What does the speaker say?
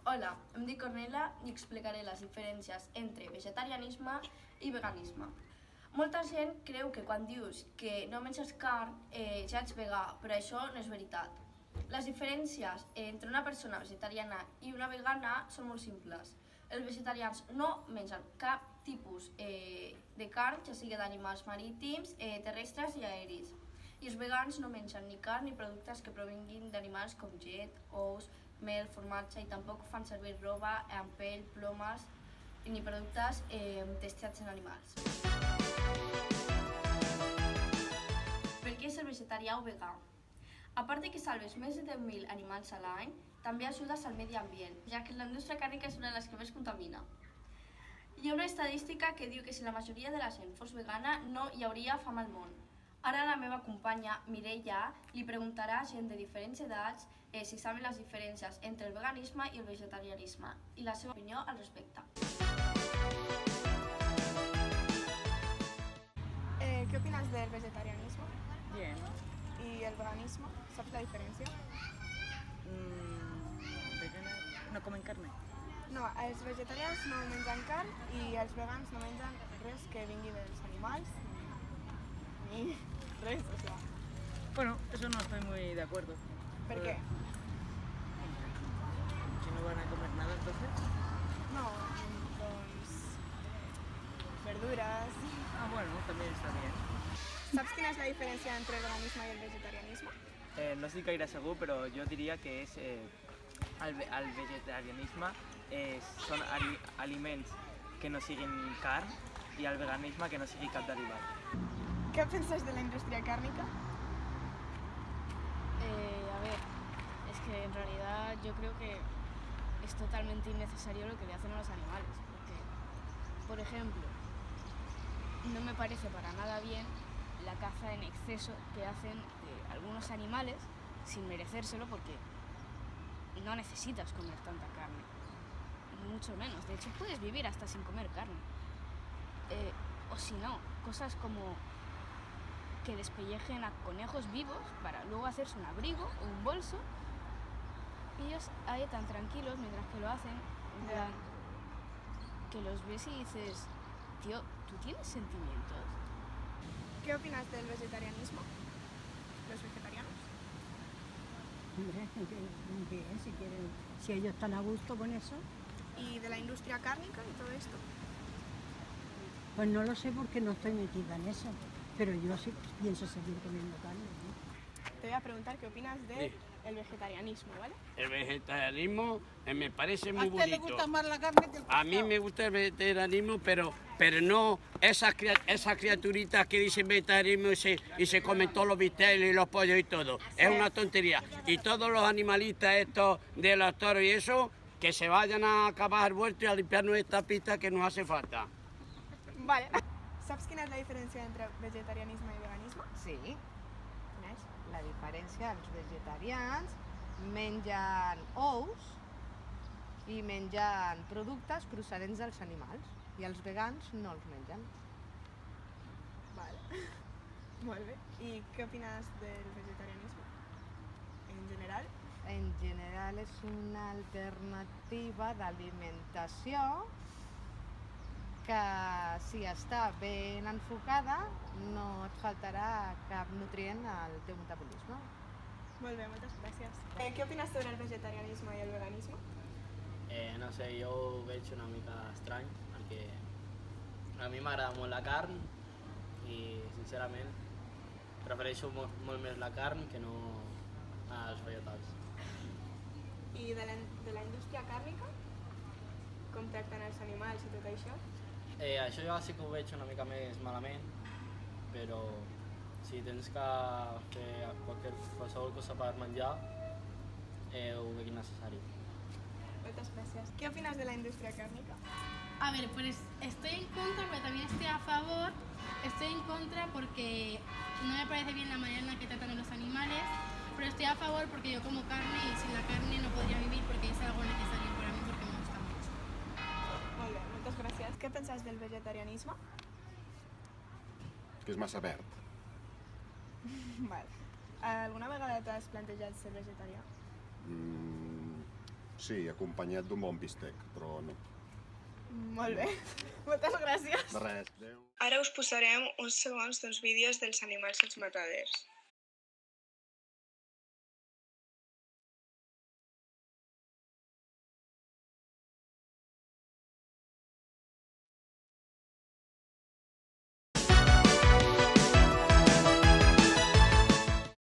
Hola, em dic Ornella i explicaré les diferències entre vegetarianisme i veganisme. Molta gent creu que quan dius que no menges carn ja ets vegà, però això no és veritat. Les diferències entre una persona vegetariana i una vegana són molt simples. Els vegetarians no mengen cap tipus de carn, ja sigui d'animals marítims, terrestres i aeris. I els vegans no mengen ni carn ni productes que provinguin d'animals com llet, ous, mel, formatge, i tampoc fan servir roba amb pell, plomes ni productes testats en animals. Per què ser vegetarià o vegà? A part de que salves més de 10.000 animals a l'any, també ajudes al medi ambient, ja que la indústria càrnica és una de les que més contamina. Hi ha una estadística que diu que si la majoria de la gent fos vegana no hi hauria fam al món. Ara la meva companya, Mireia, li preguntarà a gent de diferents edats si saben les diferències entre el veganisme i el vegetarianisme i la seva opinió al respecte. ¿Qué opinas del vegetarianismo Bien. y el veganismo? ¿Sabes la diferencia? Veganes no comen carne. No, els vegetarians no mengen carn i els vegans no mengen res que vingui dels animals ni res, o sea. Bueno, eso no estoy muy de acuerdo. ¿Por qué? Si no van a comer nada, entonces. No, doncs verdures. Ah, bueno, también está bien. Saps quina és la diferència entre el veganisme i el vegetarianisme? No estic gaire segur, però jo diria que és el vegetarianisme són aliments que no siguin carn i el veganisme que no sigui cap derivat. ¿Qué piensas de la industria cárnica? A ver, es que en realidad yo creo que es totalmente innecesario lo que le hacen a los animales, porque, por ejemplo, no me parece para nada bien la caza en exceso que hacen de algunos animales sin merecérselo, porque no necesitas comer tanta carne, ni mucho menos. De hecho, puedes vivir hasta sin comer carne. O si no, cosas como que despellejen a conejos vivos para luego hacerse un abrigo o un bolso, y ellos ahí tan tranquilos mientras que lo hacen, en plan, que los ves y dices, tío, ¿tú tienes sentimientos? ¿Qué opinas del vegetarianismo? ¿Los vegetarianos? Hombre, bien, si ellos están a gusto con eso, ¿Y de la industria cárnica y todo esto? pues no lo sé porque no estoy metida en eso, pero yo sí pienso seguir comiendo carne, ¿no? Te voy a preguntar qué opinas del vegetarianismo, ¿vale? El vegetarianismo me parece ¿A muy usted le bonito. gusta más la carne que el A mí pescado? me gusta el vegetarianismo, pero no esas criaturitas que dicen vegetarianismo y se comen todos los bistecs y los pollos y todo. Es una tontería. Y todos los animalistas estos de los toros y eso, que se vayan a acabar el huerto y a limpiarnos esta pista que nos hace falta. Vale. ¿Sabes quina és la diferència entre vegetarianisme i veganisme? Sí, Quina és? la diferència, els vegetarians mengen ous i mengen productes procedents dels animals i els vegans no els mengen. Vale. Molt bé. I què opines del vegetarianisme? En general? En general és una alternativa d'alimentació que si està ben enfocada no et faltarà cap nutrient al teu metabolisme. Molt bé, moltes gràcies. Què opines sobre el vegetarianisme i el veganisme? No sé, jo ho veig una mica estrany, perquè a mi m'agrada molt la carn i, sincerament, prefereixo molt més la carn que no els vegetals. I de la indústria càrnica? Com tracten els animals i tot això? Això ja sí que ho veig una mica més malament, però si tens que fer qualsevol cosa per menjar, ho veig necessari. Moltes gràcies. ¿Qué opinas de la industria cárnica? A ver, pues estoy en contra, pero también estoy a favor. Estoy en contra porque no me parece bien la manera en la que tratan a los animales, pero estoy a favor porque yo como carne y sin la carne no podría vivir porque es algo necesario para mí porque me gusta mucho. Molt bé, moltes gràcies. Què penses del vegetarianisme? Que és massa verd. Vale. Alguna vegada t'has plantejat ser vegetarià? Sí, acompanyat d'un bon bistec, però no. Molt bé. Moltes gràcies. De res. Adéu. Ara us posarem uns segons d'uns vídeos dels animals als mataders.